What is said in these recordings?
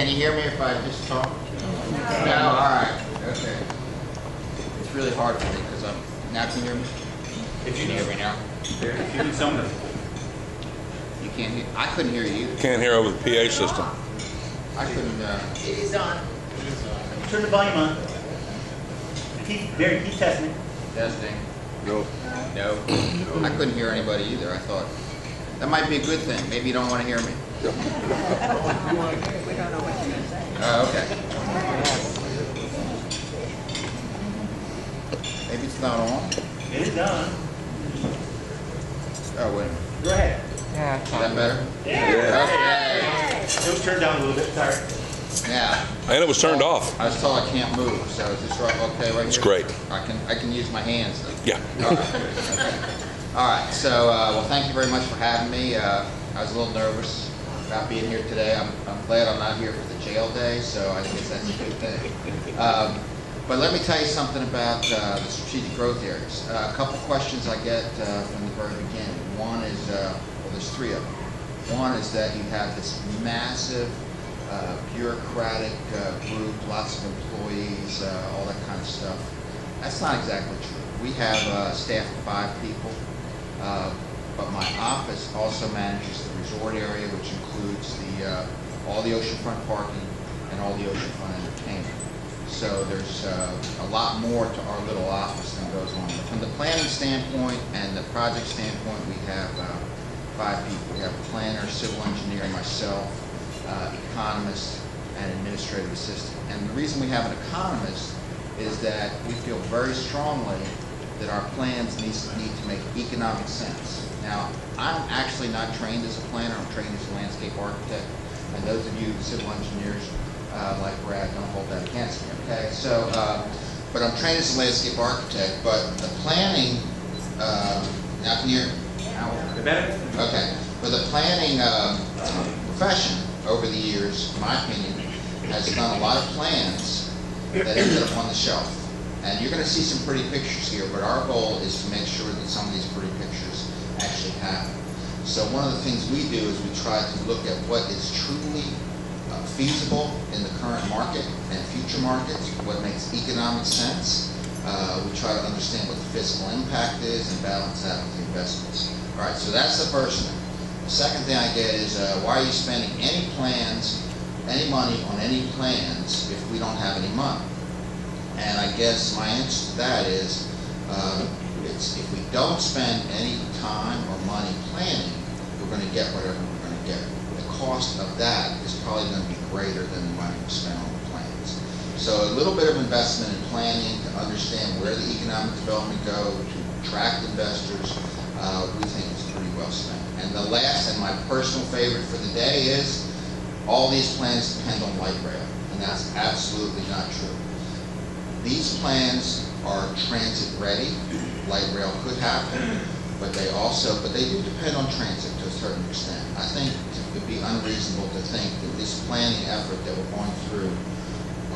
Can you hear me if I just talk? No, all right, okay. It's really hard for me because I'm, now can you hear me? If you can hear me now. If you need someone to... You can't hear, I couldn't hear you. Can't hear over the PA system. I couldn't, It is on. Turn the volume on. Keep testing it. testing. No. No. I couldn't hear anybody either, I thought. That might be a good thing. Maybe you don't want to hear me. We don't know what you're going to say. Oh, okay. Maybe it's not on. It is on. Oh, wait a minute. Go ahead. Is that better? Yeah. Okay. It'll turn down a little bit. Sorry. Yeah. And it was turned off. I was told I can't move, so is this right? Okay, right here? It's great. I can use my hands though. Yeah. All right. Okay. All right. So, well, thank you very much for having me. I was a little nervous about being here today. I'm glad I'm not here for the jail day, so I guess that's a good thing. But let me tell you something about the strategic growth areas. A couple questions I get from the very beginning. One is, well, there's three of them. One is that you have this massive bureaucratic group, lots of employees, all that kind of stuff. That's not exactly true. We have a staff of 5 people, but my office also manages the resort area, which includes all the oceanfront parking and all the oceanfront entertainment. So there's a lot more to our little office than goes on. From the planning standpoint and the project standpoint, we have 5 people. We have a planner, civil engineer, myself, economist, and administrative assistant. And the reason we have an economist is that we feel very strongly that our plans need to make economic sense. Now, I'm actually not trained as a planner. I'm trained as a landscape architect. And those of you civil engineers like Brad, don't hold that against me, okay? So, but I'm trained as a landscape architect, but the planning, now can you hear me? Better? Okay. But the planning profession over the years, in my opinion, has done a lot of plans that ended up on the shelf. And you're going to see some pretty pictures here, but our goal is to make sure that some of these pretty pictures actually happen. So one of the things we do is we try to look at what is truly feasible in the current market and future markets, what makes economic sense. We try to understand what the fiscal impact is and balance that with the investments. All right, so that's the first thing. The second thing I get is, why are you spending any money on any plans if we don't have any money? And I guess my answer to that is, if we don't spend any time or money planning, we're going to get whatever we're going to get. The cost of that is probably going to be greater than the money we spend on the plans. So a little bit of investment in planning to understand where the economic development go, to attract investors, we think is pretty well spent. And the last and my personal favorite for the day is all these plans depend on light rail, and that's absolutely not true. These plans are transit ready. Light rail could happen, but they do depend on transit to a certain extent. I think it would be unreasonable to think that this planning effort that we're going through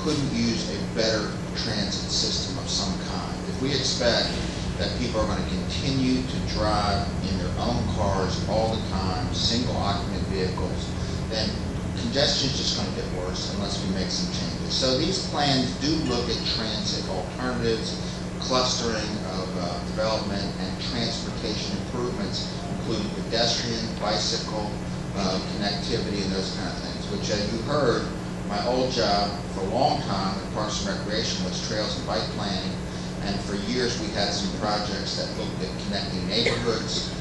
couldn't use a better transit system of some kind. If we expect that people are going to continue to drive in their own cars all the time, single occupant vehicles, then congestion is just going to get worse unless we make some changes. So these plans do look at transit alternatives, clustering of development, and transportation improvements, including pedestrian, bicycle, connectivity, and those kind of things, which, as you heard, my old job for a long time at Parks and Recreation was trails and bike planning. And for years, we had some projects that looked at connecting neighborhoods,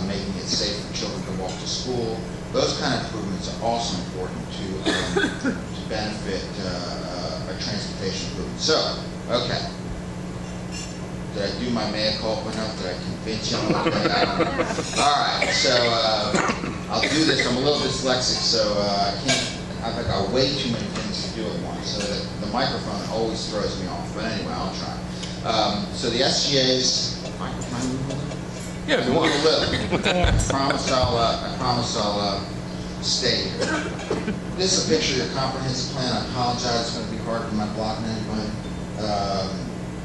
making it safe for children to walk to school. Those kind of improvements are also important to benefit our transportation improvements. So, okay. Did I do my mea culpa enough? Did I convince you? Okay, I don't know. All right, so I'll do this. I'm a little dyslexic, so I've got way too many things to do at once, so that the microphone always throws me off. But anyway, I'll try. So the SGA's, Yeah, if you want. a little. I promise I'll stay here. This is a picture of your comprehensive plan. I apologize, it's going to be hard for my blocking anybody.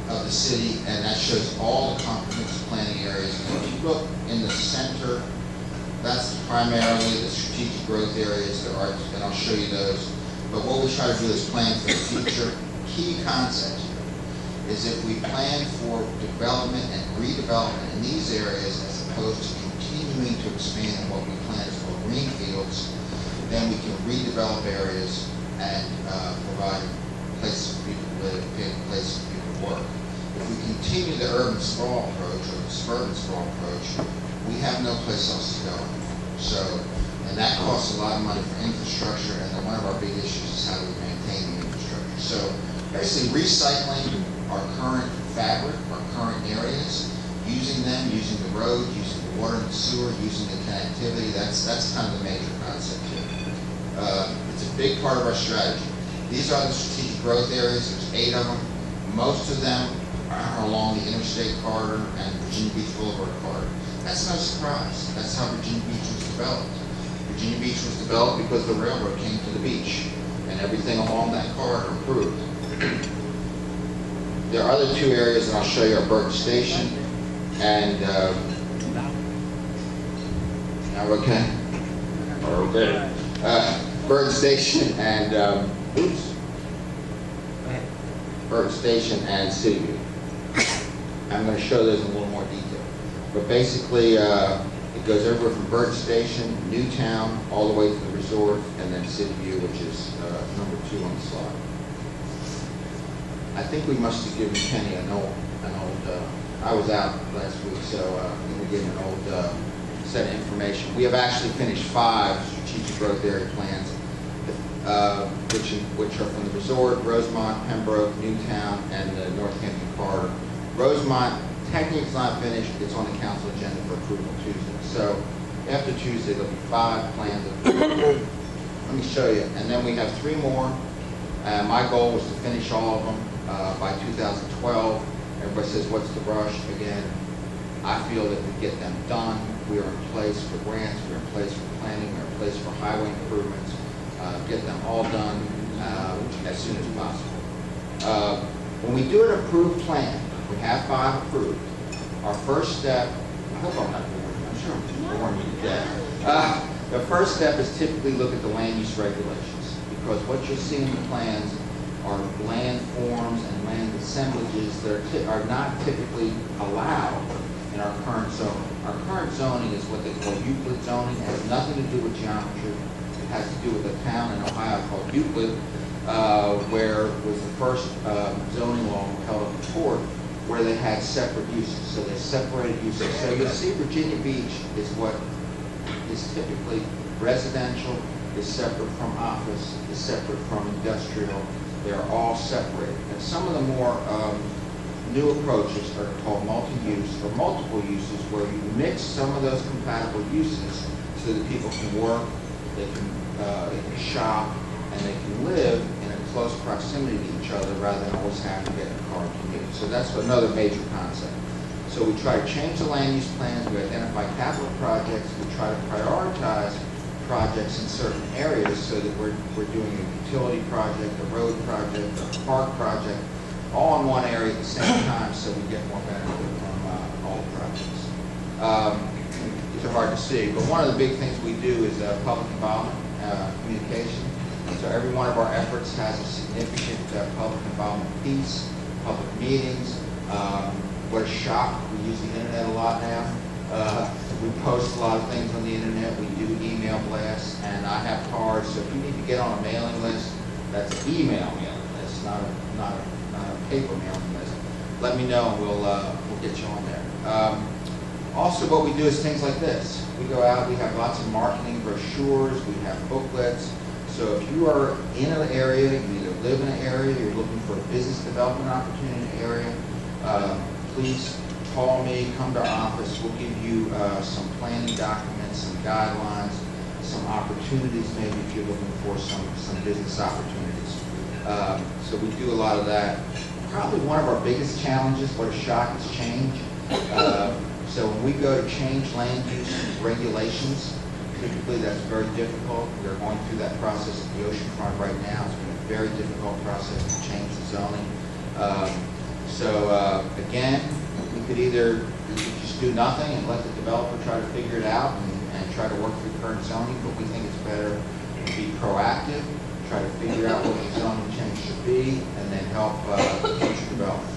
Of the city, and that shows all the comprehensive planning areas. If you look in the center, that's primarily the strategic growth areas that are, and I'll show you those. But what we try to do is plan for the future. Key concept here is if we plan for development and redevelopment in these areas as opposed to continuing to expand what we plan as called green fields, then we can redevelop areas and provide places for people to live, places for people to work. If we continue the urban sprawl approach or the suburban sprawl approach, we have no place else to go anymore. So, and that costs a lot of money for infrastructure, and then one of our big issues is how do we maintain the infrastructure. So basically recycling our current fabric, our current areas, using them, using the road, using the water and the sewer, using the connectivity, that's kind of the major concept here. It's a big part of our strategy. These are the strategic growth areas. There's 8 of them. Most of them are along the interstate corridor and Virginia Beach Boulevard corridor. That's no surprise. That's how Virginia Beach was developed. Virginia Beach was developed because the railroad came to the beach, and everything along that corridor improved. There are other 2 areas that I'll show you are Burton Station and now okay? Okay. Burton Station and Burton Station and City View. I'm going to show those in a little more detail. But basically, it goes over from Burton Station, Newtown, all the way to the resort, and then City View, which is number 2 on the slide. I think we must have given Kenny an old I was out last week, so we gave him an old set of information. We have actually finished 5 strategic growth area plans, which are from the resort, Rosemont, Pembroke, Newtown, and the Northampton corridor. Rosemont, technically it's not finished. It's on the council agenda for approval Tuesday. So after Tuesday, there'll be 5 plans. Let me show you. And then we have 3 more. My goal was to finish all of them by 2012. Everybody says, what's the rush? Again, I feel that we get them done. We are in place for grants. We're in place for planning. We're in place for highway improvements. Get them all done as soon as possible. When we do an approved plan, we have 5 approved. Our first step, I hope I'm not boring. I'm sure I'm boring you to death. The first step is typically look at the land use regulations, because what you'll see in the plans are land forms and land assemblages that are not typically allowed in our current zoning. Our current zoning is what they call Euclid zoning. It has nothing to do with geometry. It has to do with a town in Ohio called Euclid, where was the first zoning law held up in court, where they had separate uses. So they separated uses. So you'll see Virginia Beach is what is typically residential, is separate from office, is separate from industrial. They're all separated. And some of the more new approaches are called multi-use or multiple uses, where you mix some of those compatible uses so that people can work, they can shop, and they can live in a close proximity to each other rather than always having to get in a car and commute. So that's another major concept. So we try to change the land use plans, we identify capital projects, we try to prioritize projects in certain areas so that we're doing a utility project, a road project, a park project, all in one area at the same time so we get more benefit from all the projects. These are hard to see, but one of the big things we do is public involvement, communication. So every one of our efforts has a significant public involvement piece, public meetings. What a shock, we use the internet a lot now. We post a lot of things on the internet. We do email blasts, and I have cards. So if you need to get on a mailing list, that's an email mailing list, not a paper mailing list. Let me know, and we'll get you on there. Also, what we do is things like this. We go out. We have lots of marketing brochures. We have booklets. So if you are in an area, you either live in an area, you're looking for a business development opportunity in an area, please call me, come to our office. We'll give you some planning documents, some guidelines, some opportunities maybe if you're looking for some business opportunities. So we do a lot of that. Probably one of our biggest challenges, what a shock, is change. So when we go to change land use regulations, typically that's very difficult. We're going through that process at the oceanfront right now. It's been a very difficult process to change the zoning. Again, we could either just do nothing and let the developer try to figure it out and try to work through current zoning, but we think it's better to be proactive try to figure out what the zoning change should be, and then help future development.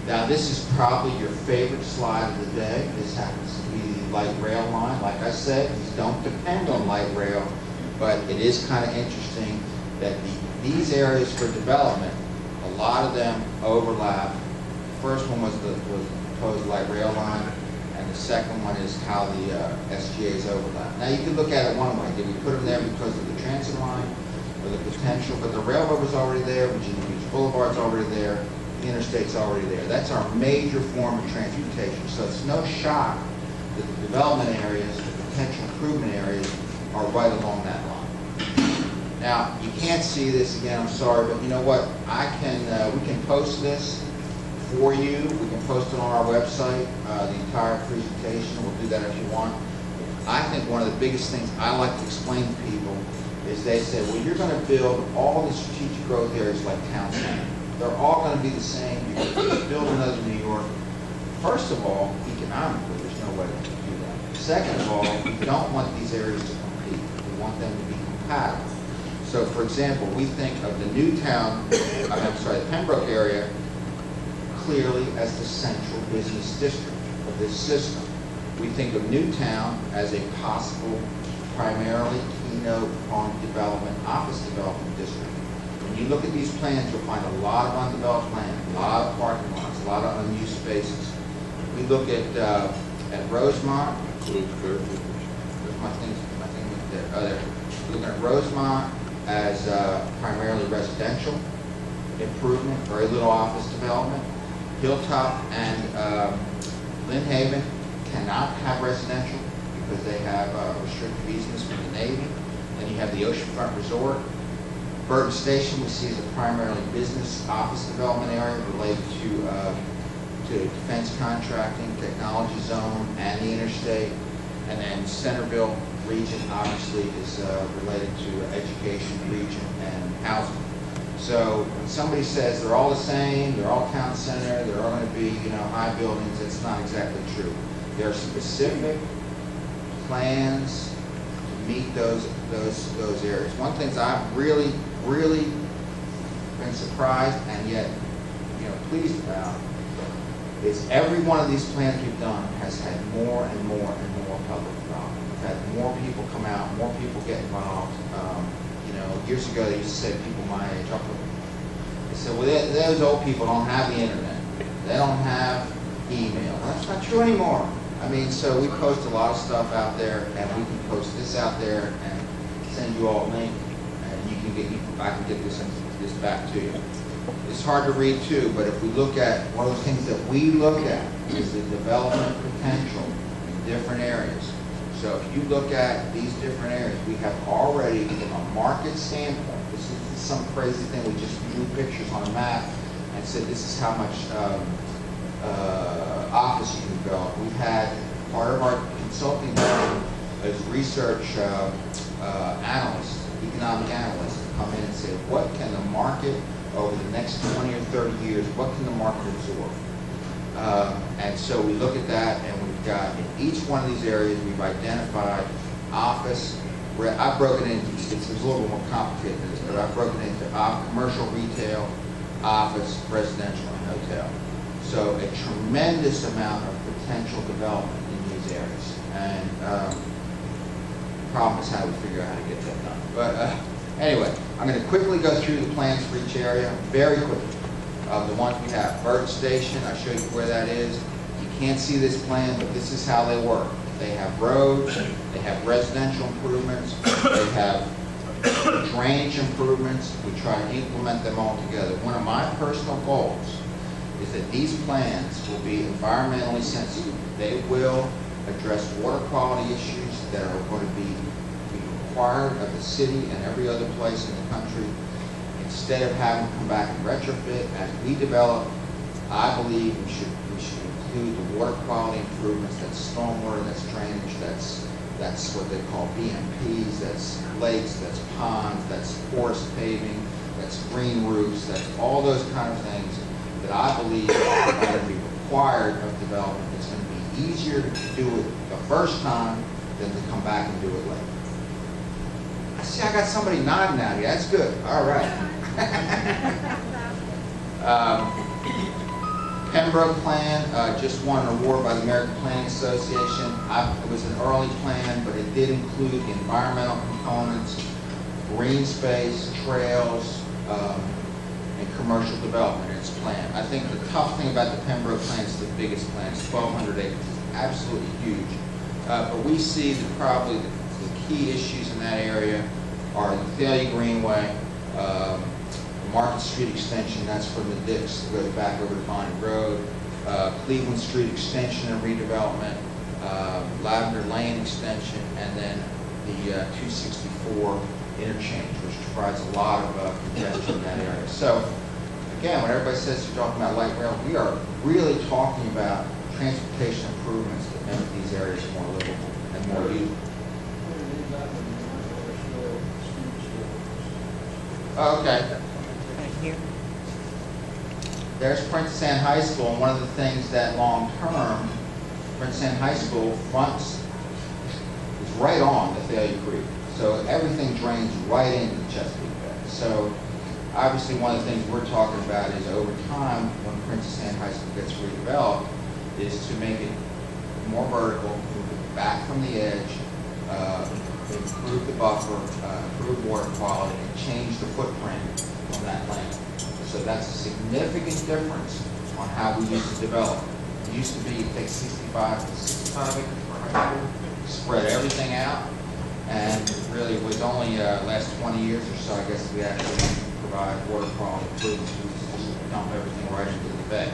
Now, this is probably your favorite slide of the day. This happens to be the light rail line. Like I said, these don't depend on light rail, but it is kind of interesting that these areas for development, a lot of them overlap. The first one was the proposed light rail line, and the second one is how the SGAs overlap. Now, you can look at it one way. Did we put them there because of the transit line or the potential? But the railroad was already there, Virginia Beach Boulevard's already there, the interstate's already there. That's our major form of transportation. So it's no shock that the development areas, the potential improvement areas, are right along that line. Now, you can't see this again, I'm sorry, but you know what? We can post this for you. We can post it on our website, the entire presentation. We'll do that if you want. I think one of the biggest things I like to explain to people is they say, well, you're going to build all the strategic growth areas like town center. They're all going to be the same. You're going to build another New York. First of all, economically, there's no way to do that. Second of all, we don't want these areas to compete. We want them to be compatible. So, for example, we think of the the Pembroke area clearly as the central business district of this system. We think of Newtown as a possible, primarily keynote on development, office development district. When you look at these plans, you'll find a lot of undeveloped land, a lot of parking lots, a lot of unused spaces. We look at Rosemont. We're looking at Rosemont as primarily residential improvement, very little office development. Hilltop and Lynn Haven cannot have residential because they have restricted easements from the Navy. Then you have the Oceanfront Resort. Burton Station we see as a primarily business office development area related to defense contracting, technology zone, and the interstate. And then Centerville region obviously is related to education region and housing. So when somebody says they're all the same, they're all town center, they're all going to be, high buildings, it's not exactly true. There are specific plans to meet those areas. One thing I've really been surprised and yet, pleased about is every one of these plans we've done has had more and more and more public involvement. We've had more people come out, more people get involved. Years ago they used to say people my age, they said, well, those old people don't have the internet. They don't have email. That's not true anymore. So we post a lot of stuff out there, and we can post this out there and send you all a link, and you can I can get this back to you. It's hard to read too, but if we look at one of the things that we look at is the development potential in different areas. So if you look at these different areas, we have already, from a market standpoint, this is some crazy thing, we just drew pictures on a map and said this is how much office you can develop. We've had part of our consulting team as research analysts, economic analysts, come in and say, what can the market over the next 20 or 30 years, what can the market absorb? And so we look at that, and we've got in each one of these areas, we've identified office. I've broken it into, it's a little bit more complicated than this, but I've broken it into commercial, retail, office, residential, and hotel. So a tremendous amount of potential development in these areas. And the problem is how we figure out how to get that done. But anyway, I'm going to quickly go through the plans for each area, very quickly. The ones we have, Burton Station, I'll show you where that is. You can't see this plan, but this is how they work. They have roads, they have residential improvements, they have drainage improvements. We try to implement them all together. One of my personal goals is that these plans will be environmentally sensitive. They will address water quality issues that are going to be required of the city and every other place in the country. Instead of having to come back and retrofit, as we develop, I believe we should include the water quality improvements, that's stormwater, that's drainage, that's what they call BMPs, that's lakes, that's ponds, that's forest paving, that's green roofs, that's all those kind of things that I believe are going to be required of development. It's going to be easier to do it the first time than to come back and do it later. I see see, I got somebody nodding at me. That's good. All right. Pembroke plan just won an award by the American Planning Association. It was an early plan, but it did include the environmental components, green space, trails, and commercial development in its plan. I think the tough thing about the Pembroke plan is the biggest plan. It's 1,200 acres. It's absolutely huge. But we see that probably the key issues in that area are the Thalia Greenway, Market Street extension, that's from the Dix that goes back over to Bonnie Road, Cleveland Street extension and redevelopment, Lavender Lane extension, and then the 264 interchange, which provides a lot of congestion in that area. So, again, when everybody says you're talking about light rail, we are really talking about transportation improvements that make these areas more livable and more usable. Okay. Here. There's Princess Anne High School, and one of the things that long-term, Princess Anne High School fronts is right on the Thalia Creek. So everything drains right into the Chesapeake Bay. So obviously one of the things we're talking about is over time, when Princess Anne High School gets redeveloped, is to make it more vertical, move it back from the edge, improve the buffer, improve water quality, and change the footprint on that land. So that's a significant difference on how we used to develop. It used to be you take 65 acres per high school, spread everything out, and really it was only last 20 years or so, I guess, we actually provide water quality improvements. We just dump everything right into the bay.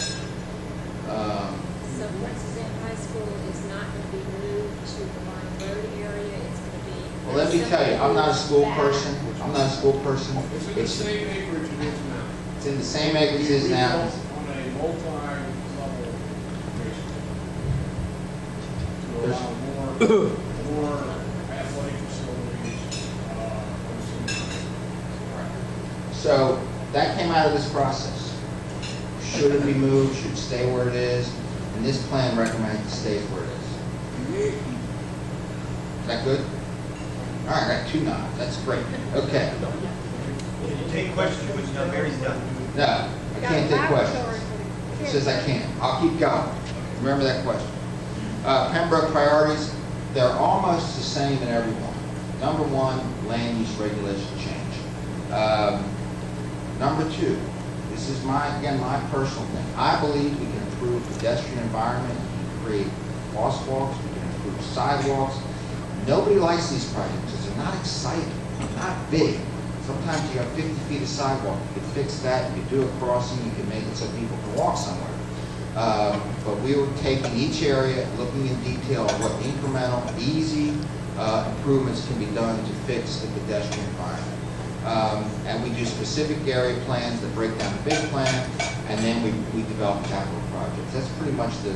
So Princess Anne High School is not going to be moved to the Line Road area. It's going to be. Well, let me tell you, I'm not a school person. I'm not a school person. It's in the same acreage it is now. It's in the same acreage it is now. On a multi-level basis. To allow more athletic facilities, So that came out of this process. Should it be moved? Should it stay where it is? And this plan recommends it stays where it is. Is that good? All right, I got 2 nods. That's great. Okay. Can you take questions when now Mary's done? No, I can't take questions. It says I can't. I'll keep going. Remember that question. Pembroke priorities, they're almost the same in every one. Number 1, land use regulation change. Number 2, this is my personal thing. I believe we can improve pedestrian environment, we can create crosswalks, we can improve sidewalks. Nobody likes these projects because they're not exciting, they're not big. Sometimes you have 50 feet of sidewalk, you can fix that, you can do a crossing, you can make it so people can walk somewhere. But we were taking each area, looking in detail at what incremental, easy improvements can be done to fix the pedestrian environment. And we do specific area plans that break down the big plan, and then we develop capital projects. That's pretty much the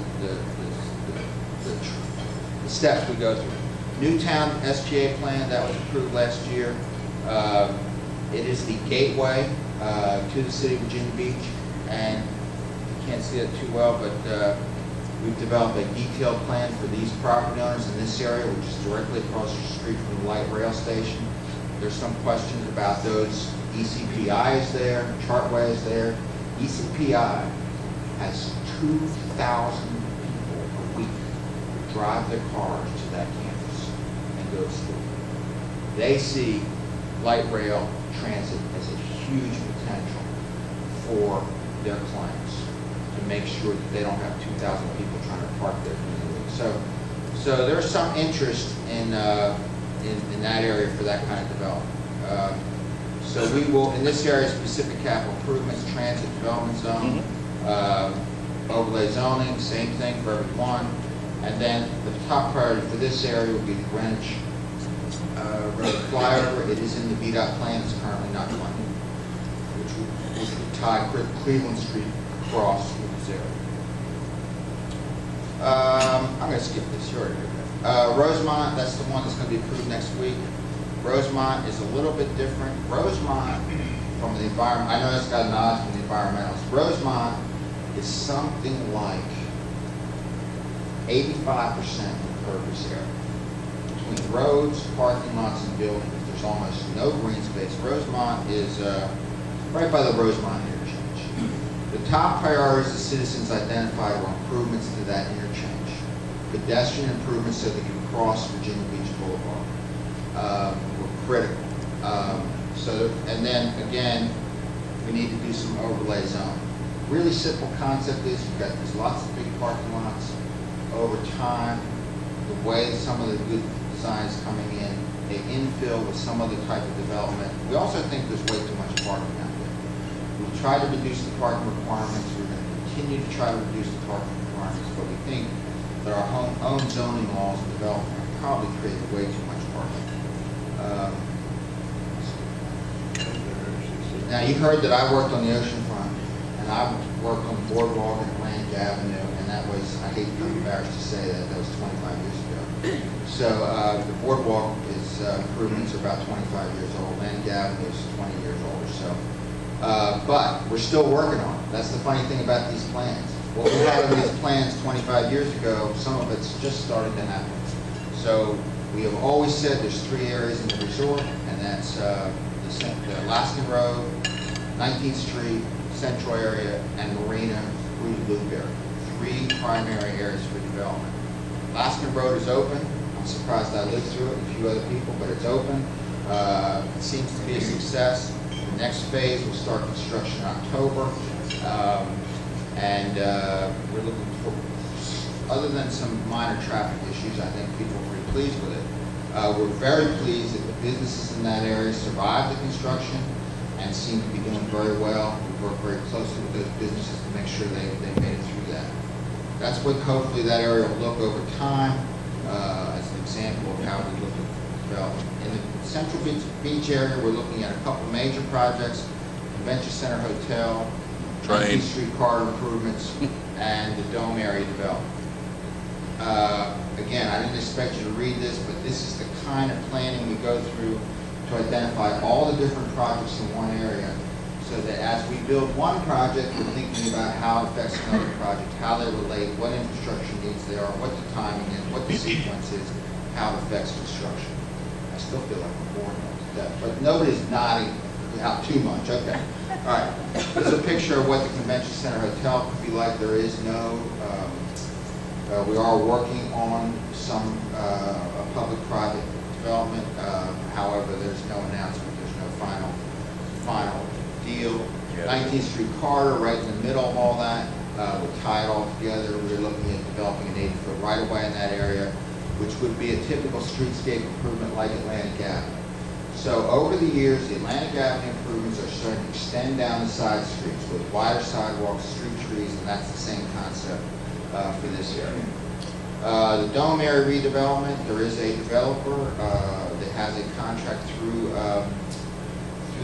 steps we go through. Newtown SGA plan, that was approved last year. It is the gateway to the city of Virginia Beach, and you can't see it too well, but we've developed a detailed plan for these property owners in this area, which is directly across the street from the light rail station. There's some questions about those. ECPI is there, Chartway is there. ECPI has 2,000 people a week who drive their cars to that campus and go to school. They see light rail transit as a huge potential for their clients to make sure that they don't have 2,000 people trying to park there during the week. So there's some interest in that area for that kind of development. So we will, in this area, specific capital improvements, transit development zone, overlay zoning, same thing for everyone. And then the top priority for this area would be the Greenwich Road flyover. It is in the VDOT plan, it's currently not funded, which would tie Cleveland Street across with this area. I'm going to skip this here. Rosemont, that's the one that's going to be approved next week. Rosemont is a little bit different. Rosemont, from the environment, I know it's got a nod from the environmentalists. Rosemont is something like 85% impervious area, between roads, parking lots, and buildings. There's almost no green space. Rosemont is right by the Rosemont interchange. The top priorities the citizens identified were improvements to that interchange, pedestrian improvements so they could cross Virginia Beach Boulevard were critical. And then again, we need to do some overlay zoning. Really simple concept is there's lots of big parking lots. Over time, the way some of the good designs coming in, they infill with some other type of development. We also think there's way too much parking out there. We've tried to reduce the parking requirements. We're going to continue to try to reduce the parking requirements, but we think that our own zoning laws and development have probably created way too much parking. Now, you heard that I worked on the ocean front, and I worked on the boardwalk and Atlantic Avenue, and that was, I hate to be embarrassed to say that was 25 years ago. So the boardwalk improvements are about 25 years old. Atlantic Avenue is 20 years old or so. But we're still working on it. That's the funny thing about these plans. What we had on these plans 25 years ago, some of it's just started to happen. So we have always said there's 3 areas in the resort, and that's the Alaskan Road, 19th Street, Central area, and Marina through the Loop area. 3 primary areas for development. Alaskan Road is open. I'm surprised I lived through it with a few other people, but it's open. It seems to be a success. The next phase will start construction in October. We're looking for, other than some minor traffic issues, I think people are pretty pleased with it. We're very pleased that the businesses in that area survived the construction and seem to be doing very well. We work very closely with those businesses to make sure they made it through that. That's what hopefully that area will look over time as an example of how we look at development. In the Central Beach area, we're looking at a couple major projects: Convention Center Hotel, 19th Street corridor improvements, and the Dome area development. Again, I didn't expect you to read this, but this is the kind of planning we go through to identify all the different projects in one area, so that as we build one project, we're thinking about how it affects another project, how they relate, what infrastructure needs there are, what the timing is, what the sequence is, how it affects construction. I still feel like I'm bored to death, but nobody's nodding out too much. Okay. All right. This is a picture of what the Convention Center Hotel could be like. There is no, we are working on some public-private development. However, there's no announcement. There's no final deal. Yeah. 19th Street corridor, right in the middle of all that. We'll tie it all together. We're looking at developing an 80-foot right-of-way in that area, which would be a typical streetscape improvement like Atlantic Avenue. So over the years, the Atlantic Avenue improvements are starting to extend down the side streets with wider sidewalks, street trees, and that's the same concept for this area. The Dome area redevelopment, there is a developer that has a contract through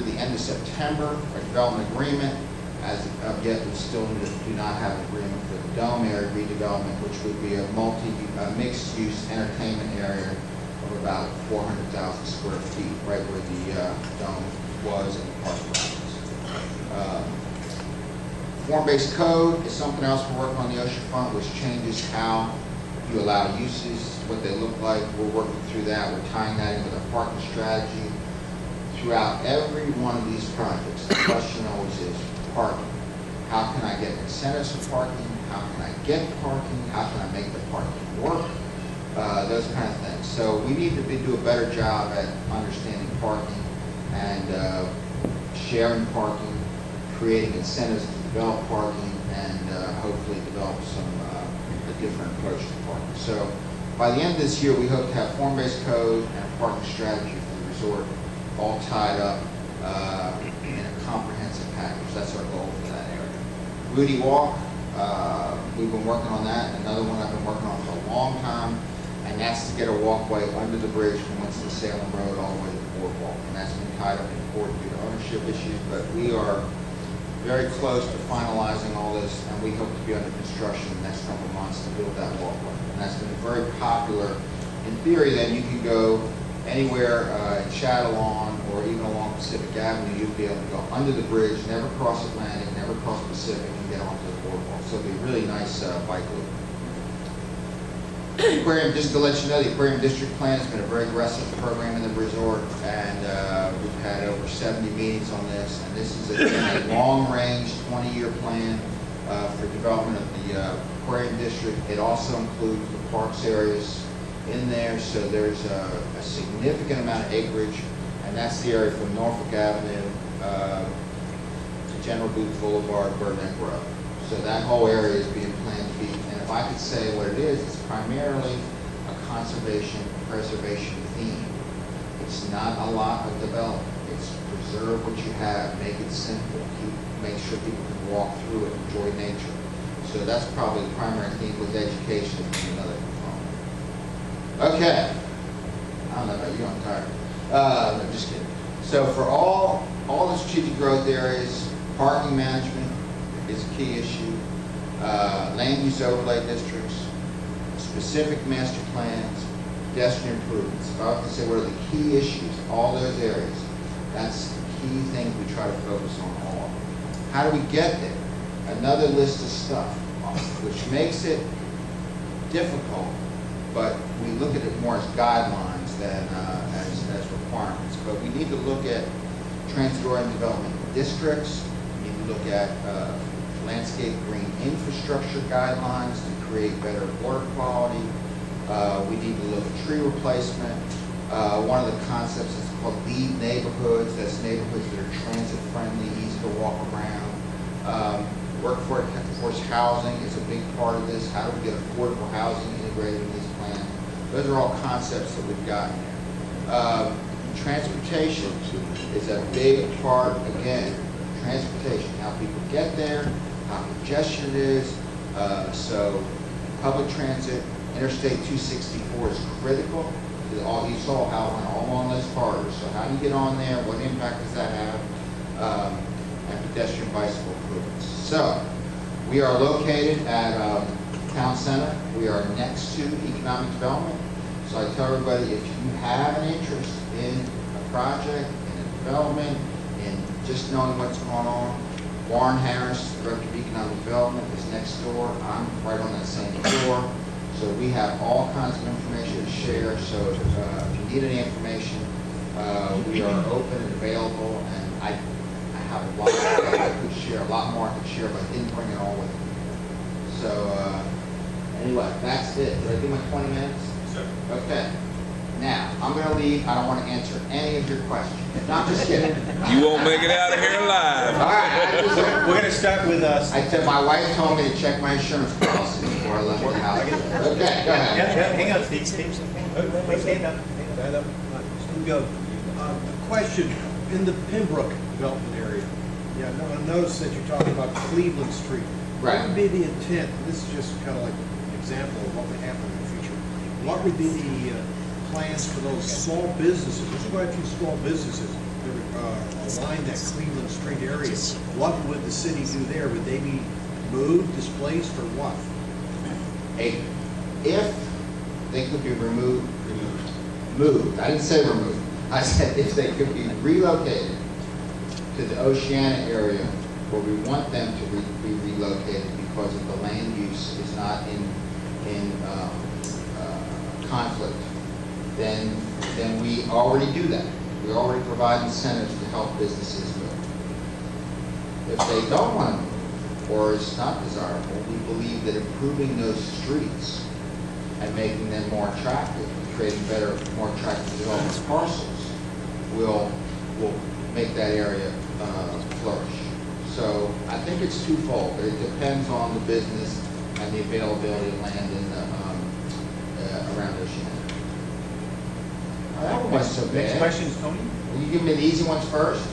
the end of September, a development agreement. As of yet, we still do not have an agreement for the Dome area redevelopment, which would be a mixed-use entertainment area of about 400,000 square feet, right where the Dome was and the park grounds. Form-based code is something else we're working on the oceanfront, which changes how you allow uses, what they look like. We're working through that. We're tying that in with our parking strategy. Throughout every one of these projects, the question always is parking. How can I get incentives for parking? How can I get parking? How can I make the parking work? Those kind of things. So we need to do a better job at understanding parking and sharing parking, creating incentives to develop parking, and hopefully develop a different approach to parking. So by the end of this year, we hope to have form-based code and a parking strategy for the resort all tied up in a comprehensive package. That's our goal for that area. Rudy Walk, we've been working on that. Another one I've been working on for a long time, and that's to get a walkway under the bridge from Winston-Salem Road all the way to the boardwalk. And that's been tied up in court due to ownership issues, but we are very close to finalizing all this, and we hope to be under construction in the next couple of months to build that walkway. And that's been very popular. In theory, then you can go anywhere in Shadowlawn or even along Pacific Avenue. You'll be able to go under the bridge, never cross Atlantic, never cross Pacific, and get onto the boardwalk. So it'll be a really nice bike loop. Aquarium, just to let you know, the Aquarium District Plan has been a very aggressive program in the resort, and we've had over 70 meetings on this. And this is a long-range, 20-year plan for development of the Aquarium District. It also includes the parks areas in there, so there's a significant amount of acreage, and that's the area from Norfolk Avenue to General Booth Boulevard, Burbank Road. So that whole area is being planned to be, and if I could say what it is, it's primarily a conservation, preservation theme. It's not a lot of development. It's preserve what you have, make it simple, make sure people can walk through it, enjoy nature. So that's probably the primary theme, with education is another component. Okay. I don't know about you, I'm tired. No, just kidding. So for all the strategic growth areas, parking management is a key issue. Land use overlay districts, specific master plans, pedestrian improvements. If I was to say what are the key issues, all those areas, that's the key things we try to focus on all. How do we get there? Another list of stuff, which makes it difficult, but we look at it more as guidelines than as requirements. But we need to look at transit-oriented development districts. We need to look at landscape green infrastructure guidelines to create better water quality. We need to look at tree replacement. One of the concepts is called LEED neighborhoods. That's neighborhoods that are transit friendly, easy to walk around. Workforce housing is a big part of this. How do we get affordable housing integrated in these plans? Those are all concepts that we've got here. Transportation is a big part, again, transportation, how people get there, how congestion it is. So public transit, Interstate 264 is critical. You saw how it went all along those corridors. So how do you get on there? What impact does that have? And pedestrian bicycle improvements. So we are located at Town Center. We are next to economic development. So I tell everybody, if you have an interest in a project, in a development, in just knowing what's going on, Warren Harris, Director of Economic Development, is next door. I'm right on that same floor. So we have all kinds of information to share. So if you need any information, we are open and available. And I have a lot I could share, a lot more I could share, but I didn't bring it all with me. So anyway, that's it. Did I do my 20 minutes? Sure. Okay. Now, I'm going to leave. I don't want to answer any of your questions. No, I'm just kidding. You won't make it out of here alive. All right. We're going to start with us. I said my wife told me to check my insurance policy before I left the house. Okay, go ahead. Yeah, hang on, Steve. Wait, stand up. Stand up. Steve, go. Question, in the Pembroke development area, yeah, I noticed that you're talking about Cleveland Street. Right. What would be the intent, and this is just kind of like an example of what would happen in the future, what would be the plans for those small businesses? There's quite a few small businesses that align that Cleveland Street area. What would the city do there? Would they be moved, displaced, or what? If they could be moved. I didn't say removed. I said if they could be relocated to the Oceana area where we want them to be relocated because of the land use is not in conflict, then we already do that. We already provide incentives to help businesses move. If they don't want to move, or it's not desirable, we believe that improving those streets and making them more attractive, creating better, more attractive development parcels will make that area flourish. So I think it's twofold, but it depends on the business and the availability of land in the around Oceana. That wasn't so bad. Next question is Tony. Will you give me the easy ones first?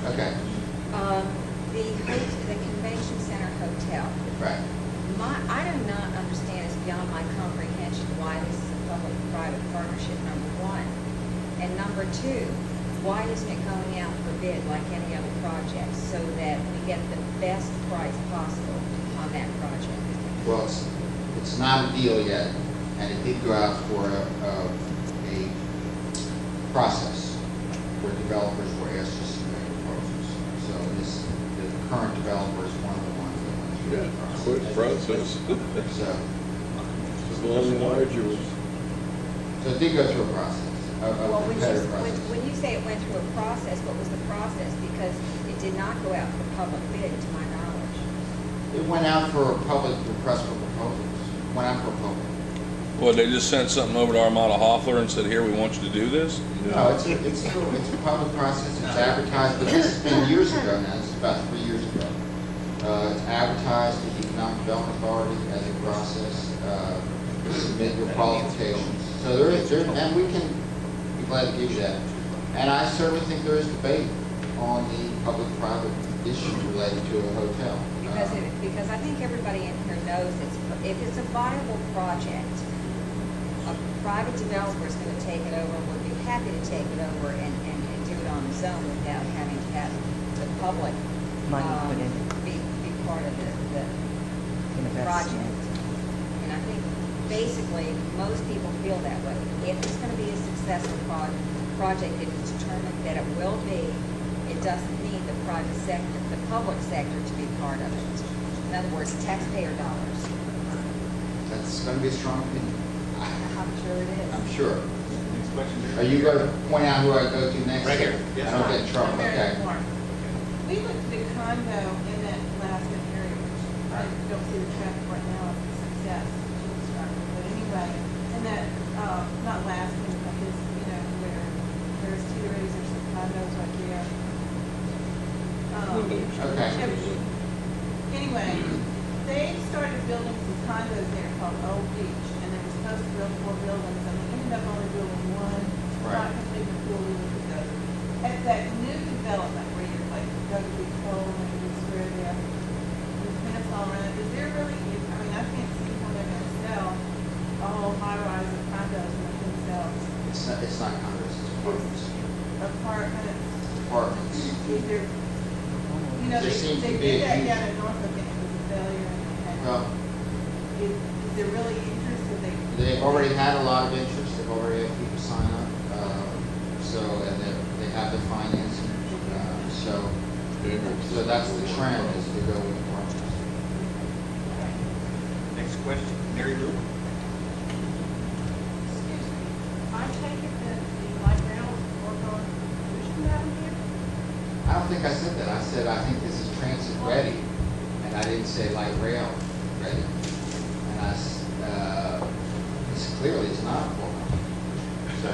Okay. The convention center hotel. Right. I do not understand, it's beyond my comprehension why this is a public-private partnership, number one. And number two, why isn't it going out for bid like any other project so that we get the best price possible on that project? Well, it's not a deal yet, and it did go out for a process where developers were asked to submit proposals. So the current developer is one of the ones that went through that process. Quick process. So One larger one. So it did go through a process, Well, a competitive process. when you say it went through a process, what was the process? Because it did not go out for public bid, to my knowledge. It went out for a public request for proposals, went out for a public. Well, they just sent something over to Armada Hoffler and said, here, we want you to do this? No, it's a public process, it's advertised, but this has been years ago now, this is about 3 years ago. It's advertised to the Economic Development Authority as a process, to submit your qualifications. So and we can be glad to give you that. And I certainly think there is debate on the public-private issue related to a hotel. Because I think everybody in here knows if it's a viable project, a private developer is going to take it over and would be happy to take it over and do it on his own without having to have the public be part of the project. And I think basically most people feel that way. If it's going to be a successful project, if it's determined that it will be, it doesn't need the private sector, the public sector to be part of it. In other words, taxpayer dollars. That's going to be a strong opinion. I'm sure it is. I'm sure. Next question. Are you going to point out who I go to next? Right here. I don't get in trouble, okay. We looked at the condo in that Alaska area, which I don't see the traffic right now as a success, but anyway, and that, not Alaska, but this, where there's Teeteries, there's some condos right there. Okay. Anyway, they started building some condos there called Old Beach, and they were supposed to build 4 buildings, and they ended up only building one, not completely fully with the other. At that new development where you're like, go to be cold, and you square there, with fence all around it, is there really, I can't see how they're gonna sell a whole high rise of condos in themselves. It's not condos, it's apartments. Apartments. Apartments. Is there, There seems to they be a did that huge- down in Norfolk, and it was a failure, and they had, Well, is there really interest that they? they've already had a lot of interest, they've already had people sign up, and they have the financing, so that's the trend, is to go with apartments. Next question, Mary Lou. Excuse me, I take it that the light rail work on Cushman Avenue? I don't think I said that, I said I think this is transit ready, and I didn't say light rail ready. And clearly it's not for me. So,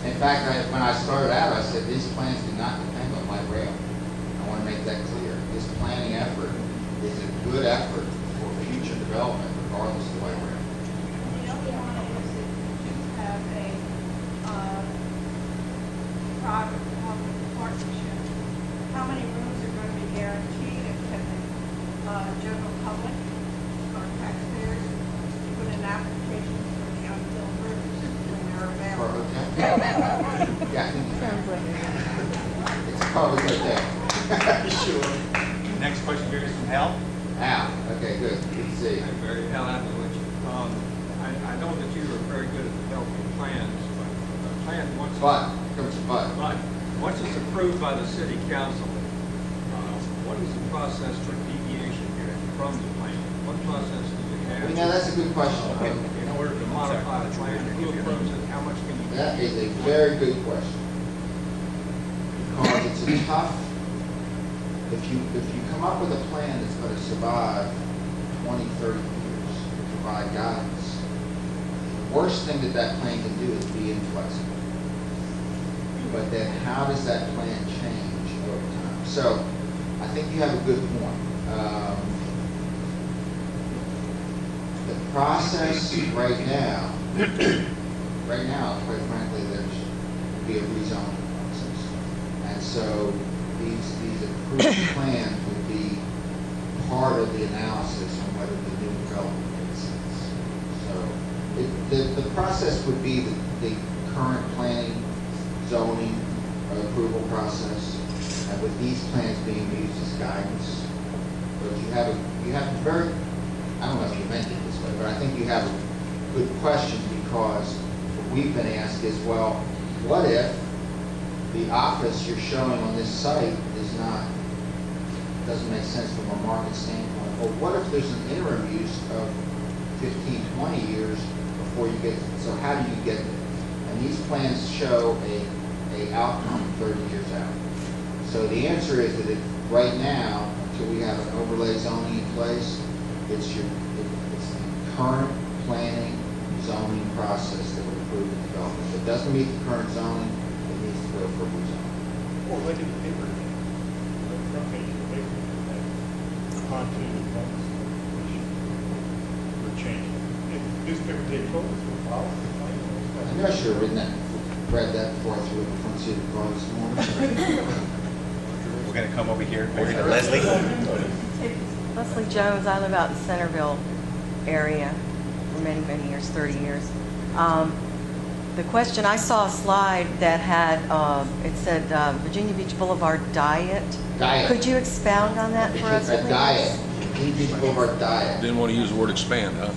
in fact, when I started out, I said these plans do not depend on light rail. I want to make that clear. This planning effort is a good effort for future development, regardless of light rail. The other one is that you have a private-public partnership. How many rooms are going to be guaranteed and can the general public or taxpayers put in applications for the unfilled rooms when they're For a available? hotel? Yeah, I think it's probably right there. Sure. Next question, Barry, from Hal. Al, okay, good to see you. I'm very Hal Appalachia. I know that you are very good at developing plans, but the plan once it's approved by the city council, what is the process for deviation here from the plan? What process do you have? You know, that's a good question. In order to modify the plan, who approves it, how much can you do? That is a very good question. Because it's a tough, if you come up with a plan that's going to survive 20, 30 years, provide guidance, the worst thing that plan can do is be inflexible. But then how does that plan change over time? So I think you have a good point. The process right now, quite frankly, there's be a rezoning process. And so these approved plans would be part of the analysis on whether the new development makes sense. So the process would be the current planning, zoning, approval process, and with these plans being used as guidance. But you have a very, I don't know if you meant it this way, but I think you have a good question, because what we've been asked is, well, what if the office you're showing on this site is not doesn't make sense from a market standpoint. Or what if there's an interim use of 15, 20 years before you get, so how do you get there? And these plans show a outcome 30 years out. So the answer is that right now, until we have an overlay zoning in place, it's the current planning zoning process that would approve the development. If it doesn't meet the current zoning, it needs to go for rezoning. Or like in the paper, like front page of the paper, that pontoon homes, which were changed. If newspaper day told us, we're following the plan. I know I should have read that before I threw it in the front seat of the car this morning. We're gonna come over here, maybe to Leslie. Leslie Jones, I live out in Centerville area for many, many years, 30 years. The question, I saw a slide that had, it said Virginia Beach Boulevard diet. Diet. Could you expound on that for us, A please? diet. Virginia Beach Boulevard diet. Didn't want to use the word expand, huh?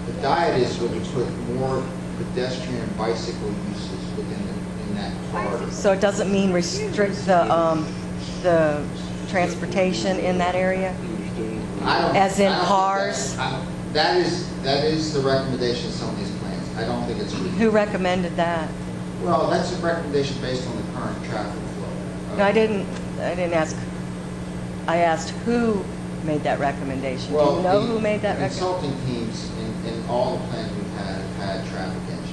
The diet is when you put more pedestrian and bicycle uses in that corridor. So it doesn't mean restrict the transportation in that area? As in cars? That is the recommendation of some of these plans. I don't think it's reasonable. Who recommended that? Well, that's a recommendation based on the current traffic flow. No, I didn't ask. I asked who made that recommendation. Do you know who made that recommendation? Consulting teams in all the plans we've had have had traffic engineers.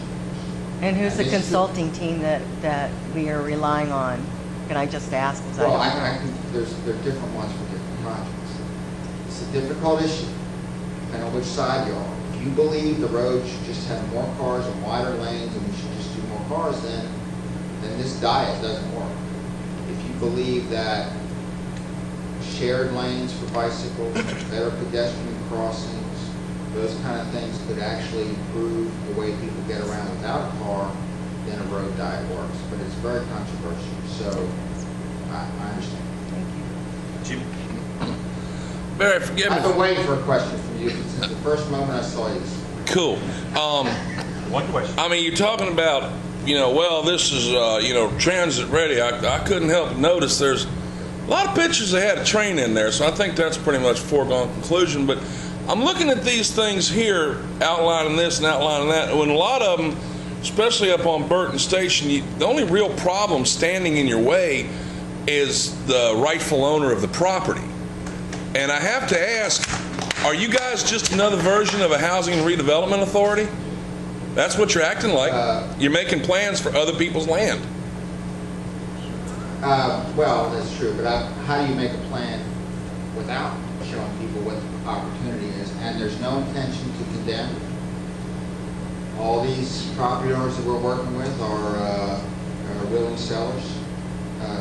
And who's the consulting team that we are relying on? Can I just ask? Well, there are different ones for different projects. It's a difficult issue, depending on which side you are. If you believe the road should just have more cars and wider lanes and we should just do more cars, then this diet doesn't work. If you believe that shared lanes for bicycles, better pedestrian crossings, those kind of things could actually improve the way people get around without a car, then a road diet works. But it's very controversial, so I understand. Thank you. Jim? Barry, forgive me. I've been waiting for a question from you since the first moment I saw you. Cool. One question. I mean, you're talking about, well, this is, transit ready. I couldn't help but notice there's a lot of pictures that had a train in there, so I think that's pretty much a foregone conclusion. But I'm looking at these things here, outlining this and outlining that, and when a lot of them, especially up on Burton Station, the only real problem standing in your way is the rightful owner of the property. And I have to ask, are you guys just another version of a housing and redevelopment authority? That's what you're acting like. You're making plans for other people's land. Well, that's true, but how do you make a plan without showing people what the opportunity is? And there's no intention to condemn. All these property owners that we're working with are willing sellers.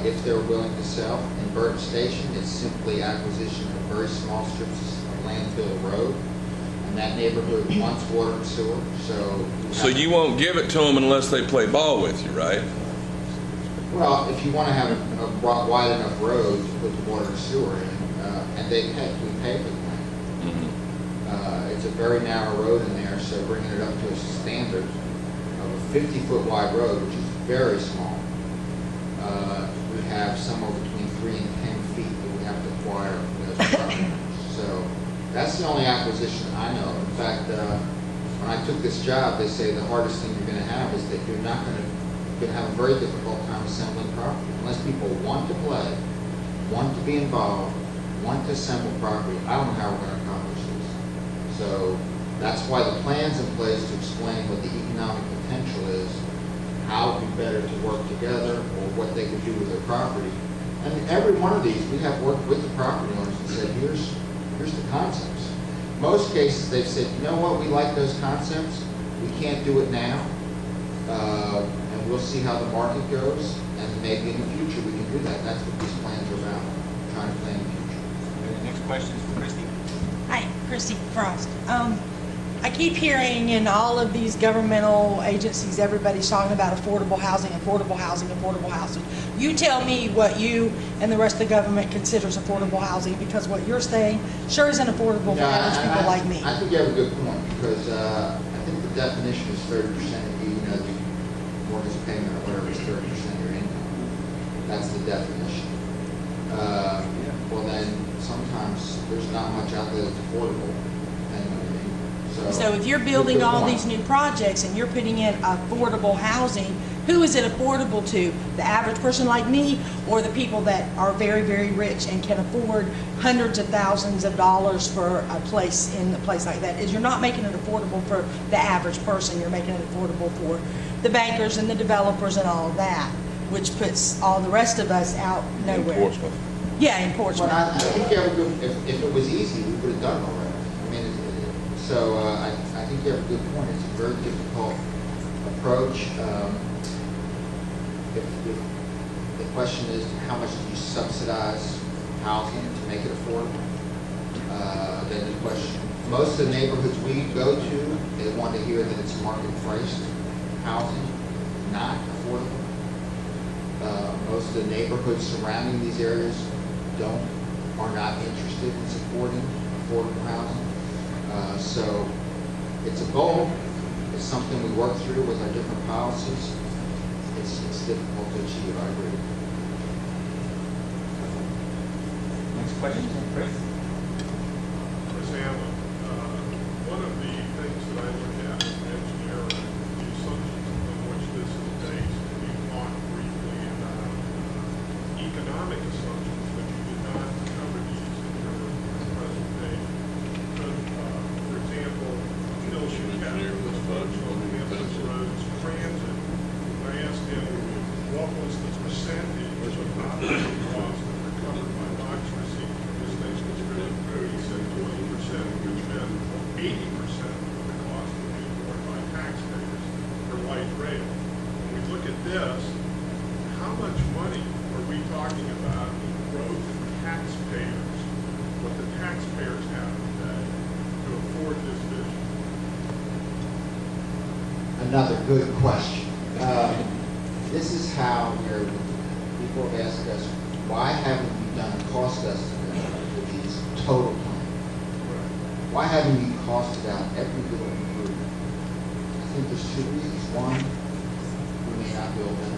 If they're willing to sell, in Burton Station, it's simply acquisition of very small strips of landfill road. And that neighborhood wants water and sewer, So you won't give it to them unless they play ball with you, right? Well, if you want to have a wide enough road to put the water and sewer in, and we pay for the land. It's a very narrow road in there, so bringing it up to a standard of a 50-foot wide road, which is very small, we have somewhere between 3 and 10 feet that we have to acquire from those property owners. So that's the only acquisition I know. In fact, when I took this job, they say the hardest thing you're going to have is that you're not going to have a very difficult time assembling property. Unless people want to play, want to be involved, want to assemble property, I don't know how we're going to accomplish this. So that's why the plan's in place to explain what the economic potential is, how it would be better to work together, or what they could do with their property. And every one of these, we have worked with the property owners and said, here's the concepts. Most cases, they've said, you know what, we like those concepts, we can't do it now, and we'll see how the market goes, and maybe in the future we can do that. That's what these plans are about, trying to plan the future. The next question is for Christy. Hi, Christy Frost. I keep hearing in all of these governmental agencies, everybody's talking about affordable housing, affordable housing, affordable housing. You tell me what you and the rest of the government considers affordable housing, because what you're saying sure isn't affordable for average people like me. I think you have a good point, because I think the definition is 30% of the mortgage payment, or whatever is 30% of your income. That's the definition. well then sometimes there's not much out there that's affordable. And So if you're building all these new projects and you're putting in affordable housing, who is it affordable to? The average person like me, or the people that are very, very rich and can afford hundreds of thousands of dollars for a place in a place like that? Is you're not making it affordable for the average person, you're making it affordable for the bankers and the developers and all of that, which puts all the rest of us out nowhere. In Portsmouth. Yeah, in Portsmouth. Well, I think you have a good, if it was easy, we would have done it already. I mean, so I think you have a good point. It's a very difficult approach. If the question is how much do you subsidize housing to make it affordable, then the question, most of the neighborhoods we go to, they want to hear that it's market priced housing, not affordable. Most of the neighborhoods surrounding these areas are not interested in supporting affordable housing. So it's a goal. It's something we work through with our different policies. It's difficult to achieve, I agree. Next question, Chris? Chris Allen, one of the things that I look at as an engineer, the assumptions on which this is based, and you talked briefly about economic assumptions, but you did not cover these in your presentation. But, for example, Phil Schumacher was focused on Hampton's Roads Transit. I asked him what was the percentage of operating costs that were covered by box receipts from this thing was driven through. He said 20%, which meant 80% of the cost would be borne by taxpayers for light rail. When we look at this, how much money are we talking about in growth in taxpayers, what the taxpayers have today to afford this vision? Another good question. This is how people have asked us, why haven't you done a cost estimate for these total plans? Why haven't you costed out every little improvement? I think there's two reasons. One, we may not build them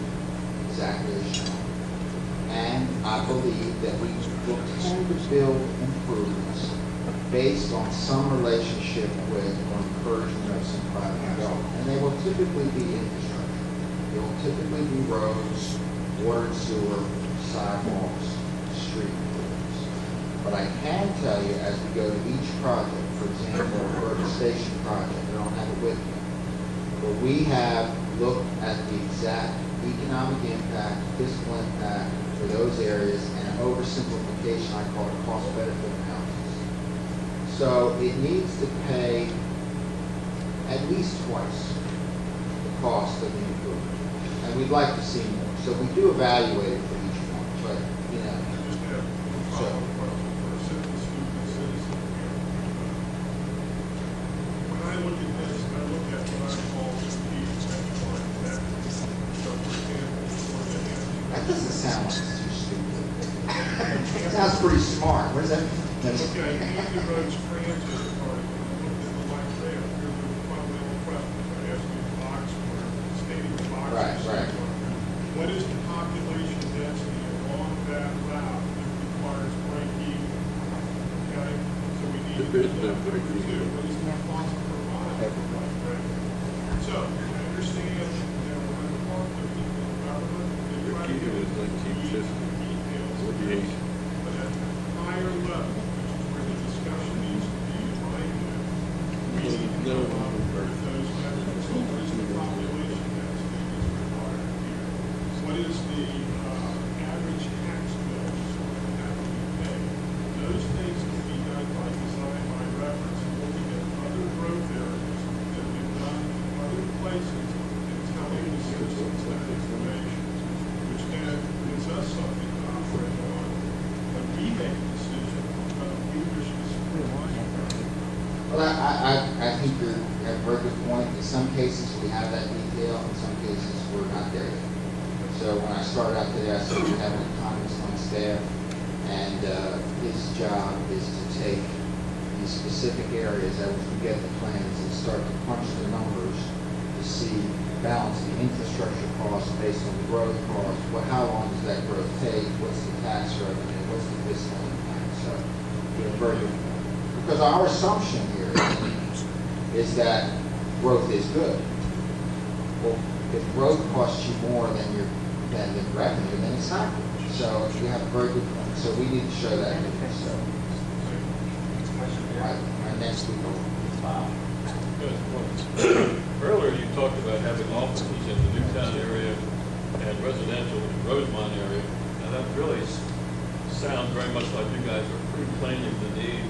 exactly as shown. And I believe that we will tend to build improvements based on some relationship with or encouragement of some private development. And they will typically be infrastructure. They will typically be roads, water and sewer, sidewalks, street improvements. But I can tell you, as we go to each project, for example, for the station project, I don't have it with me, but we have looked at the exact economic impact, fiscal impact for those areas, and an oversimplification I call it cost-benefit analysis. So it needs to pay at least twice the cost of the improvement. And we'd like to see more. So we do evaluate it for each one, but, you know. Just have a follow-up question for a citizen. When I look at this, I look at what I call the benchmark that, so for example, for the That doesn't sound like it's too stupid. It sounds pretty smart. What does that mean? okay, Hampton Roads Transit Authority, when I looked at the light rail, here's the fundamental question. I asked you Oxford, stating the box. Right. What is the population density along that route that requires break even? Okay, so we need to do that. Number two, what is the cost per mile for light rail? So, I understand that when I talk to people in government, they try to get into the details of this. But at the higher level, which is where the discussion needs to be, in my view, we need to know where those metrics. So what is the population density that's required here? What is the average tax bill that have to be paid? Those things can be done by design, by reference, and looking at other growth areas that we've done in other places and telling the citizens that information, which then gives us something to operate on when we make a decision about who we wish to support. Well, I think you're at a very good point. In some cases, we have that detail. In some cases, we're not there yet. So when I started out today, I said we have an economist on staff, and his job is to take these specific areas as we get the plans and start to crunch the numbers to see, balance the infrastructure infrastructure cost based on the growth cost, how long does that growth take, what's the tax revenue, what's the fiscal impact, so, very good. Because our assumption here is that growth is good. Well, if growth costs you more than the revenue, then it's not good. So you have a very good point. So we need to show that. So, our next week. Wow. Earlier you talked about having offices in the Newtown area and residential in the Rosemont area, and that really sounds very much like you guys are pre-planning the need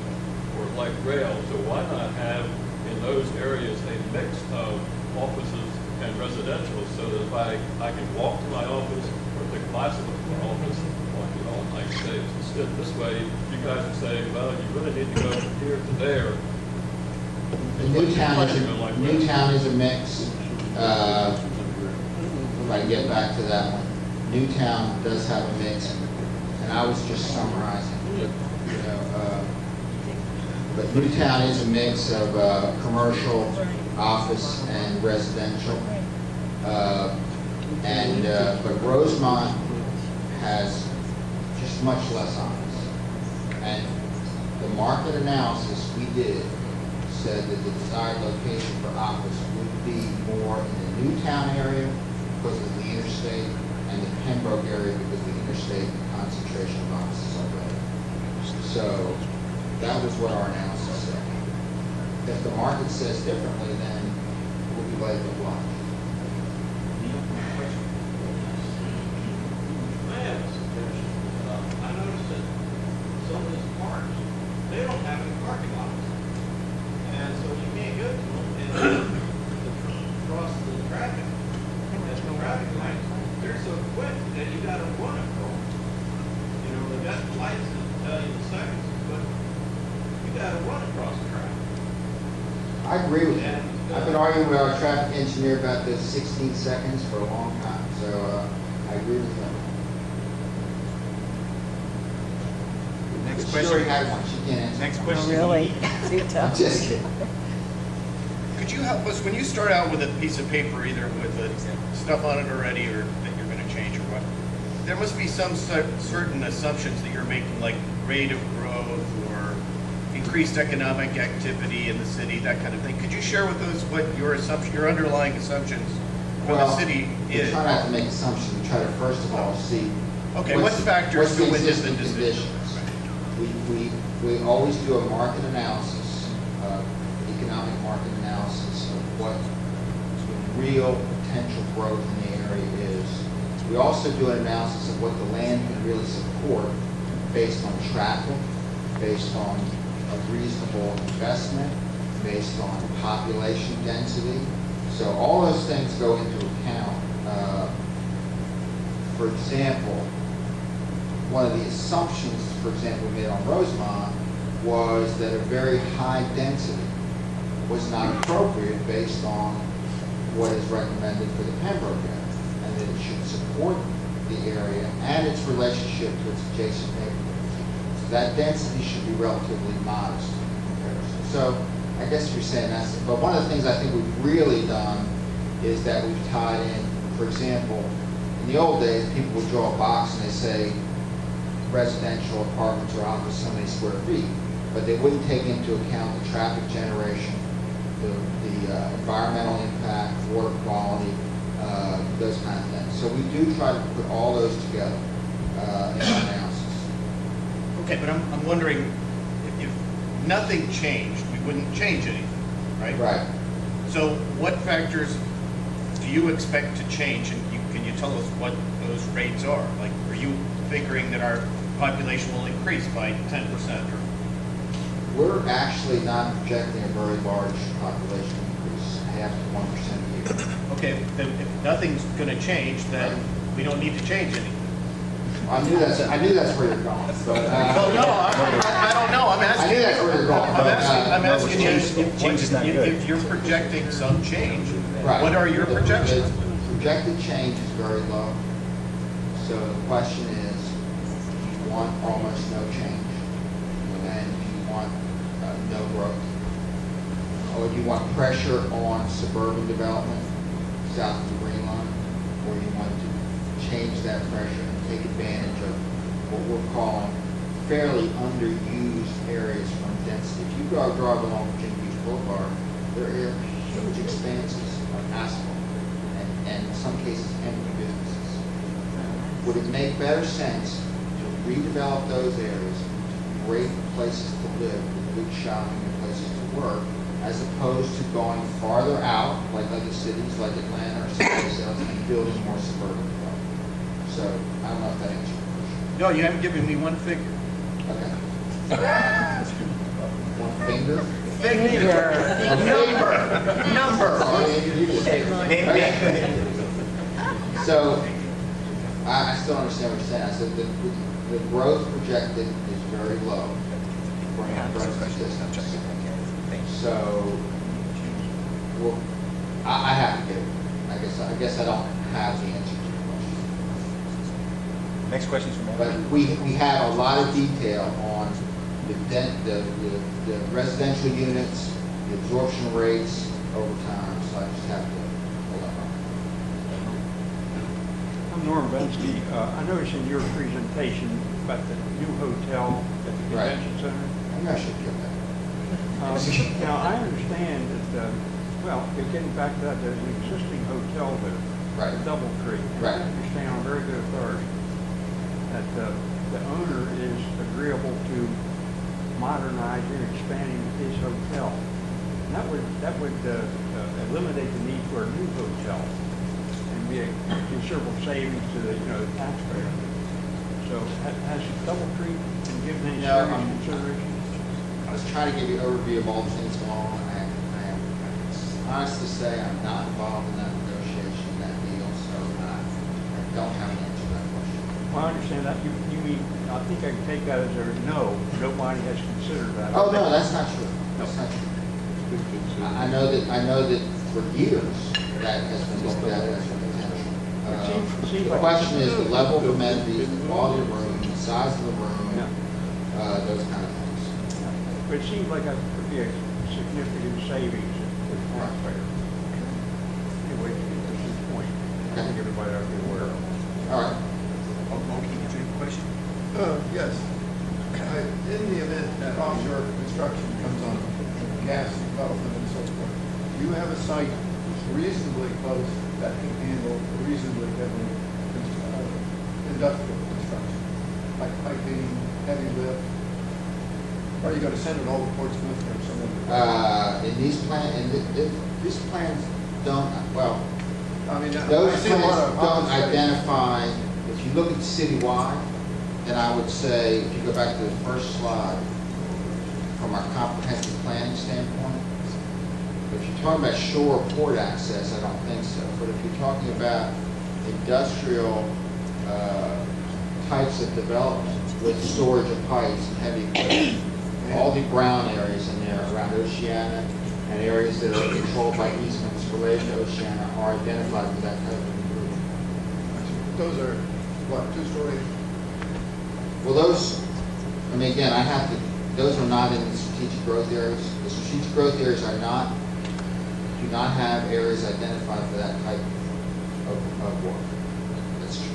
for light rail. So why not have in those areas a mix of offices and residential, so that if I can walk to my office or take a bicycle to my office, walk it all night days. Instead, this way, you guys are saying, well, you really need to go from here to there. Newtown is a mix. If I get back to that one, Newtown does have a mix, and I was just summarizing. But Newtown is a mix of commercial, office, and residential. But Rosemont has just much less office. And the market analysis we did said that the desired location for office would be more in the Newtown area because of the interstate, and the Pembroke area because of the interstate concentration of offices already. So that was what our analysis said. If the market says differently, then we'll be late to watch. I have a suggestion. I noticed that some of these parks, they don't have any parking lots. And so you can't go to them and cross the traffic. And the traffic lights, they're so quick that you gotta run across. They got the lights that tell you the seconds, but you gotta run across the traffic. I agree with you. I've been arguing with our traffic engineer about this 16 seconds for a long time, so I agree with him. Next She question. already had one, she can't answer. Next question. Really? Too I'm tough. just kidding. Could you help us, when you start out with a piece of paper, either with the stuff on it already or that you're going to change or what, there must be some certain assumptions that you're making, like rate of growth or increased economic activity in the city, that kind of thing. Could you share with us what your underlying assumptions for the city is? We try not to make assumptions. We try to first of all see what factors go into the existing decision. conditions. We always do a market analysis, economic market analysis of what the real potential growth in the area is. We also do an analysis of what the land can really support based on traffic, based on a reasonable investment, based on population density. So all those things go into account. For example, one of the assumptions, for example, we made on Rosemont was that a very high density was not appropriate based on what is recommended for the Pembroke area, and that it should support the area and its relationship to its adjacent neighborhoods. So that density should be relatively modest in comparison. So I guess you're saying that's it. But one of the things I think we've really done is that we've tied in, for example, in the old days, people would draw a box and they say residential apartments or office so many square feet, but they wouldn't take into account the traffic generation, the environmental impact, water quality, those kind of things. So we do try to put all those together in our analysis. Okay, but I'm wondering, if nothing changed, we wouldn't change anything, right? Right. So what factors do you expect to change, and can you tell us what those rates are? Like, are you figuring that our population will increase by 10% or? We're actually not projecting a very large population increase, 0.5 to 1% a year. Okay, then if nothing's going to change, then we don't need to change anything. I knew that's where you're going. But, Well, no, I don't know. I'm asking. I knew that's where you're going. I'm asking you if you're projecting some change. Right. What are your projections? The projected change is very low. So the question is, do you want almost no change? And do you want no growth? Or do you want pressure on suburban development south of the Green Line? want to change that pressure and take advantage of what we're calling fairly underused areas from density. If you go drive along Virginia Beach Boulevard, there are huge expanses of asphalt and in some cases empty businesses. Would it make better sense to redevelop those areas into great places to live, with good shopping and places to work, as opposed to going farther out, like other cities, like Atlanta or someplace else, and building more suburban development? So, I don't know if that answers your question. No, you haven't given me one figure. Okay. One finger? Number. So, I still understand what you're saying. I said the growth projected is very low for growth systems. So, well, I have to give it. I guess I don't have the answer to your question. Next question is from Ed. But we have a lot of detail on the residential units, the absorption rates over time, so I just have to pull that up. I'm Norm Bensky. I noticed in your presentation about the new hotel at the convention center. I'm not sure if you're that. Now, I understand that, well, getting back to that, there's an existing hotel there. Right. Double Creek. And I understand on very good authority that the owner is agreeable to modernizing and expanding his hotel. And that would eliminate the need for a new hotel and be a considerable savings to the taxpayer. So has Double Creek been given any serious consideration? I was trying to give you an overview of all the things going on. I am honest to say I'm not involved in that negotiation, that deal, so I don't have an answer to that question. Well, I understand that. You mean, I think I can take that as a no. Nobody has considered that. Oh, no, that's not true. That's not true. I know that for years that has been looked at as a potential. The question is the level of amenities, the quality of room, the size of the room, those kind of things. But it seems like that could be a significant savings to the taxpayer. Anyway, this is the point. I think everybody ought to be aware of. All right. Monkey, did you have a question? Yes. In the event that offshore construction comes on, gas development and so forth, you have a site reasonably close that can handle reasonably heavy industrial construction, like piping, heavy lift. Or are you going to send it all to Portsmouth or somewhere? In these plans don't, well, I mean, those I see a plans lot of don't office space. identify, if you look at citywide, then I would say, if you go back to the first slide, from our comprehensive planning standpoint, if you're talking about shore port access, I don't think so. But if you're talking about industrial types of development with storage of pipes and heavy equipment, all the brown areas in there around Oceana and areas that are controlled by easements related to Oceana are identified with that type of improvement. Those are, what, two-story? Well, those, I mean, again, those are not in the strategic growth areas. The strategic growth areas do not have areas identified for that type of work. That's true.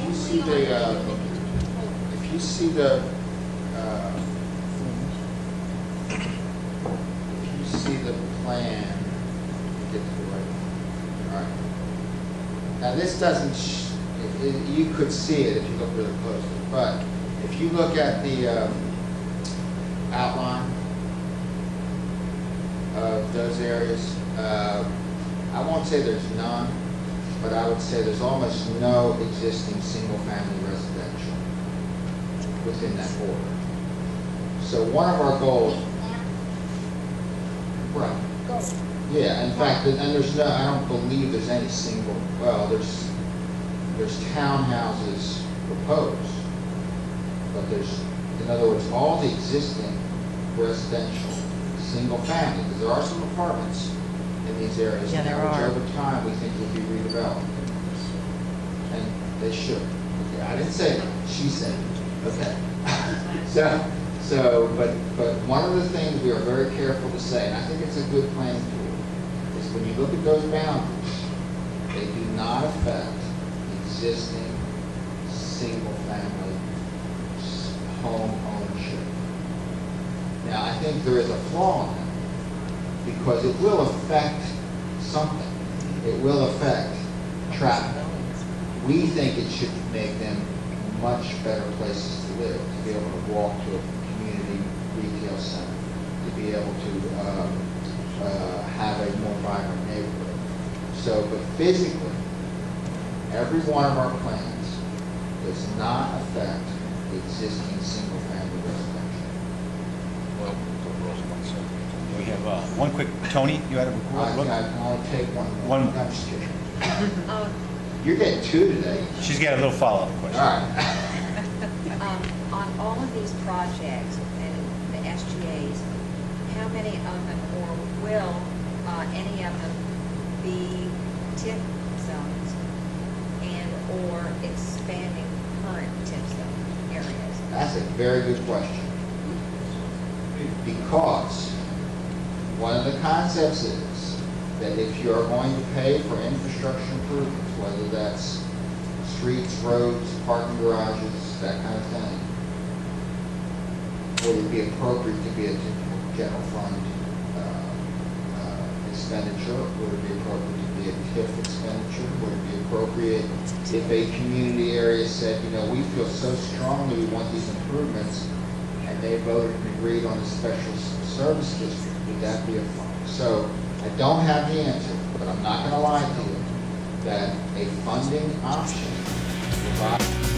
you see the, if you see the, if you see the plan, get to the right one. All right. Now this doesn't, you could see it if you look really closely, but if you look at the outline of those areas, I won't say there's none, but I would say there's almost no existing single-family residential within that border. So one of our goals, right? Yeah, in fact, and there's no, I don't believe there's any single. Well, there's townhouses proposed, but there's, in other words, all the existing residential single-family, because there are some apartments in these areas Yeah, now, there which are. over time we think will be redeveloped. And they should. Okay, I didn't say that, she said it. Okay. But one of the things we are very careful to say, and I think it's a good planning tool, is when you look at those boundaries, they do not affect existing single-family home ownership. Now, I think there is a flaw in that, because it will affect something. It will affect traffic. We think it should make them much better places to live, to be able to walk to a community retail center, to be able to have a more vibrant neighborhood. So, but physically, every one of our plans does not affect the existing single-family residential. Well, we have one quick, Tony, you had a look? I'll take one. One. I'm just kidding. You're getting two today. She's got a little follow-up question. All right. On all of these projects and the SGAs, how many of them, or will any of them be TIF zones and or expanding current TIF zone areas? That's a very good question. Because one of the concepts is that if you're going to pay for infrastructure improvements, whether that's streets, roads, parking garages, that kind of thing, would it be appropriate to be a general fund expenditure? Would it be appropriate to be a TIF expenditure? Would it be appropriate if a community area said, you know, we feel so strongly we want these improvements, and they voted and agreed on a special service district, would that be a fund? So I don't have the answer, but I'm not going to lie to you that a funding option provides